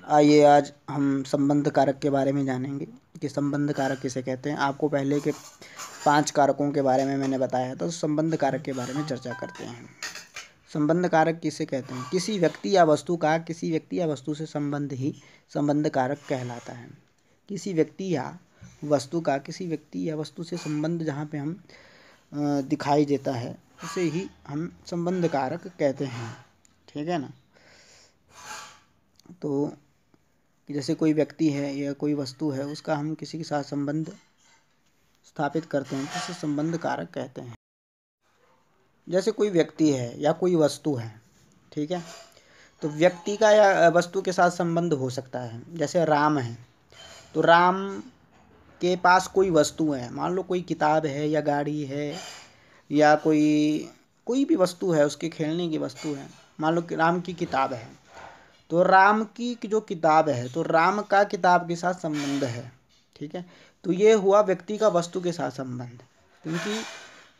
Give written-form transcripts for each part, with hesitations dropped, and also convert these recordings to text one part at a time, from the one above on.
आइए आज हम संबंध कारक के बारे में जानेंगे कि संबंध कारक किसे कहते हैं। आपको पहले के 5 कारकों के बारे में मैंने बताया था, तो संबंध कारक के बारे में चर्चा करते हैं। संबंध कारक किसे कहते हैं? किसी व्यक्ति या वस्तु का किसी व्यक्ति या वस्तु से संबंध ही संबंध कारक कहलाता है। किसी व्यक्ति या वस्तु का किसी व्यक्ति या वस्तु से संबंध जहाँ पे हम दिखाई देता है उसे ही हम संबंध कारक कहते हैं। ठीक है ना। तो जैसे कोई व्यक्ति है या कोई वस्तु है, उसका हम किसी के साथ संबंध स्थापित करते हैं तो उसे संबंध कारक कहते हैं। जैसे कोई व्यक्ति है या कोई वस्तु है, ठीक है, तो व्यक्ति का या वस्तु के साथ संबंध हो सकता है। जैसे राम है, तो राम के पास कोई वस्तु है, मान लो कोई किताब है या गाड़ी है या कोई भी वस्तु है, उसके खेलने की वस्तु है। मान लो कि राम की किताब है, तो राम की जो किताब है तो राम का किताब के साथ संबंध है। ठीक है, तो ये हुआ व्यक्ति का वस्तु के साथ संबंध, क्योंकि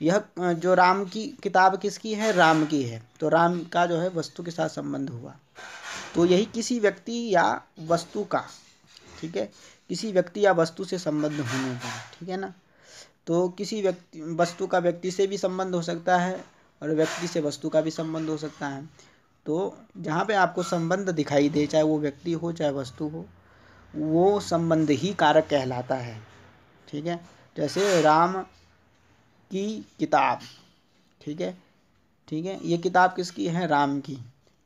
यह जो राम की किताब किसकी है? राम की है, तो राम का जो है वस्तु के साथ संबंध हुआ। तो यही किसी व्यक्ति या वस्तु का, ठीक है, किसी व्यक्ति या वस्तु से संबंध होने का, ठीक है ना। तो किसी वस्तु का व्यक्ति से भी संबंध हो सकता है और व्यक्ति से वस्तु का भी संबंध हो सकता है। तो जहाँ पे आपको संबंध दिखाई दे, चाहे वो व्यक्ति हो चाहे वस्तु हो, वो संबंध ही कारक कहलाता है। ठीक है, जैसे राम की किताब, ठीक है, ये किताब किसकी है? राम की,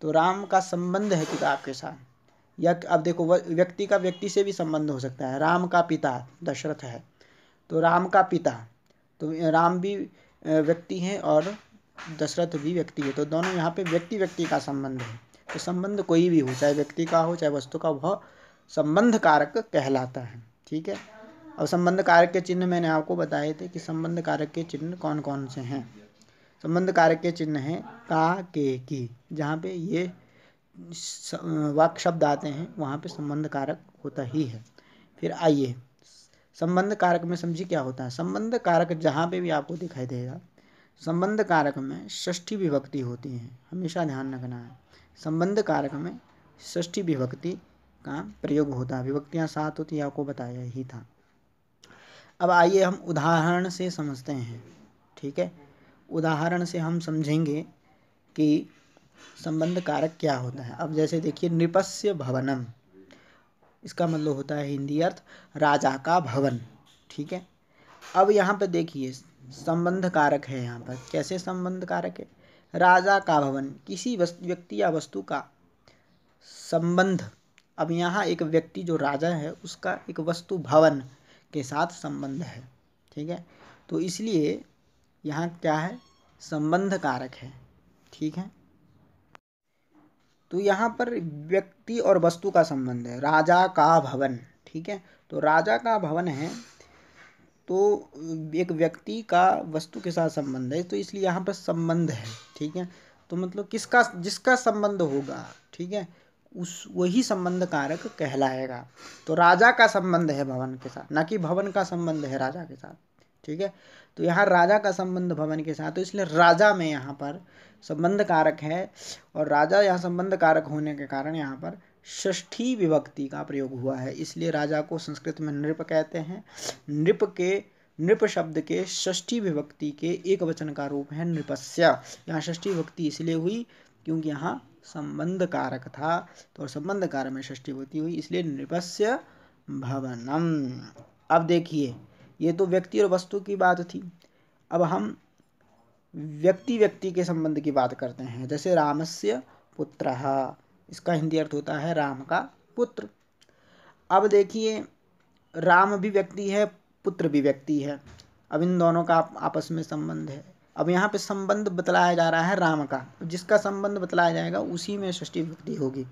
तो राम का संबंध है किताब के साथ। या अब देखो, व्यक्ति का व्यक्ति से भी संबंध हो सकता है। राम का पिता दशरथ है, तो राम का पिता, तो राम भी व्यक्ति है और दशरथ भी व्यक्ति है, तो दोनों यहाँ पे व्यक्ति व्यक्ति का संबंध है। तो संबंध कोई भी हो, चाहे व्यक्ति का हो चाहे वस्तु का, वह संबंध कारक कहलाता है। ठीक है, अब संबंध कारक के चिन्ह मैंने आपको बताए थे कि संबंध कारक के चिन्ह कौन कौन से हैं। संबंध कारक के चिन्ह हैं का, के, की। जहाँ पे ये वाक्य शब्द आते हैं वहाँ पे संबंध कारक होता ही है। फिर आइए संबंध कारक में समझिए क्या होता है। संबंध कारक जहाँ पे भी आपको दिखाई देगा, संबंध कारक में षष्ठी विभक्ति होती है, हमेशा ध्यान रखना है। संबंध कारक में षष्ठी विभक्ति का प्रयोग होता है। विभक्तियाँ 7 होती है, आपको बताया ही था। अब आइए हम उदाहरण से समझते हैं। ठीक है, उदाहरण से हम समझेंगे कि संबंध कारक क्या होता है। अब जैसे देखिए, नृपस्य भवनम, इसका मतलब होता है हिंदी अर्थ राजा का भवन। ठीक है, अब यहाँ पे देखिए संबंध कारक है। यहाँ पर कैसे संबंध कारक है? राजा का भवन, किसी व्यक्ति या वस्तु का संबंध। अब यहाँ एक व्यक्ति जो राजा है उसका एक वस्तु भवन के साथ संबंध है। ठीक है, तो इसलिए यहाँ क्या है? संबंध कारक है। ठीक है, तो यहाँ पर व्यक्ति और वस्तु का संबंध है, राजा का भवन। ठीक है, तो राजा का भवन है तो एक व्यक्ति का वस्तु के साथ संबंध है, तो इसलिए यहाँ पर संबंध है। ठीक है, तो मतलब किसका, जिसका संबंध होगा, ठीक है, वही संबंध कारक कहलाएगा। तो राजा का संबंध है भवन के साथ, ना कि भवन का संबंध है राजा के साथ। ठीक है, तो यहाँ राजा का संबंध भवन के साथ, तो इसलिए राजा में यहाँ पर संबंध कारक है। और राजा यहाँ संबंध कारक होने के कारण यहाँ पर षष्ठी विभक्ति का प्रयोग हुआ है, इसलिए राजा को संस्कृत में नृप कहते हैं। नृप शब्द के षष्ठी विभक्ति के एक वचन का रूप है नृपस्य। यहाँ षष्ठी विभक्ति इसलिए हुई क्योंकि यहाँ संबंध कारक था, तो संबंध कारक में षष्ठी विभक्ति हुई, इसलिए नृपस्य भवनम। अब देखिए, ये तो व्यक्ति और वस्तु की बात थी। अब हम व्यक्ति व्यक्ति के संबंध की बात करते हैं। जैसे रामस्य पुत्रः, इसका हिंदी अर्थ होता है राम का पुत्र। अब देखिए, राम भी व्यक्ति है, पुत्र भी व्यक्ति है। अब इन दोनों का आपस में संबंध है। अब यहाँ पे संबंध बतलाया जा रहा है राम का, जिसका संबंध बतलाया जाएगा उसी में षष्ठी विभक्ति होगी।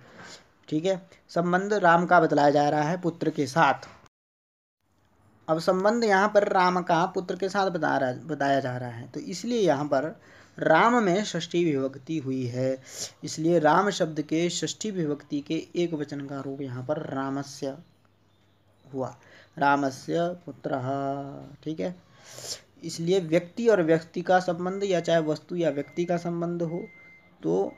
ठीक है, संबंध राम का बतलाया जा रहा है पुत्र के साथ। अब संबंध यहाँ पर राम का पुत्र के साथ बताया जा रहा है, तो इसलिए यहाँ पर राम में षष्ठी विभक्ति हुई है, इसलिए राम शब्द के षष्ठी विभक्ति के एक वचन का रूप यहाँ पर रामस्य हुआ, रामस्य पुत्रः। ठीक है, इसलिए व्यक्ति और व्यक्ति का संबंध, या चाहे वस्तु या व्यक्ति का संबंध हो, तो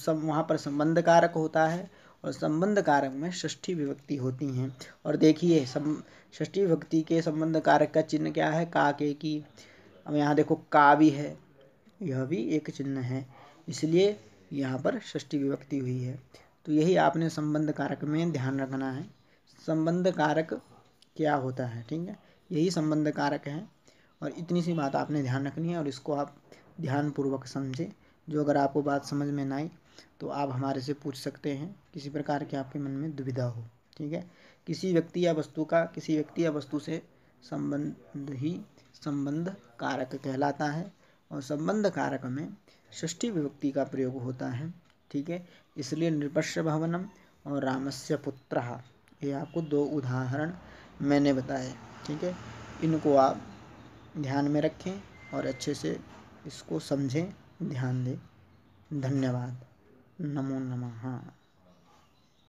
वहाँ पर संबंध कारक होता है। और संबंध कारक में षष्ठी विभक्ति होती हैं। और देखिए षष्ठी विभक्ति के संबंध कारक का चिन्ह क्या है, का के की। अब यहाँ देखो का भी है, यह भी एक चिन्ह है, इसलिए यहाँ पर षष्ठी विभक्ति हुई है। तो यही आपने संबंध कारक में ध्यान रखना है, संबंध कारक क्या होता है। ठीक है, यही संबंध कारक है और इतनी सी बात आपने ध्यान रखनी है और इसको आप ध्यानपूर्वक समझें। जो अगर आपको बात समझ में ना आई तो आप हमारे से पूछ सकते हैं, किसी प्रकार के आपके मन में दुविधा हो। ठीक है, किसी व्यक्ति या वस्तु से संबंध ही संबंध कारक कहलाता है और संबंध कारक में षष्ठी विभक्ति का प्रयोग होता है। ठीक है, इसलिए नृपस्य भवनम और रामस्य पुत्रः, ये आपको 2 उदाहरण मैंने बताए। ठीक है, इनको आप ध्यान में रखें और अच्छे से इसको समझें, ध्यान दें। धन्यवाद। नमो नमः।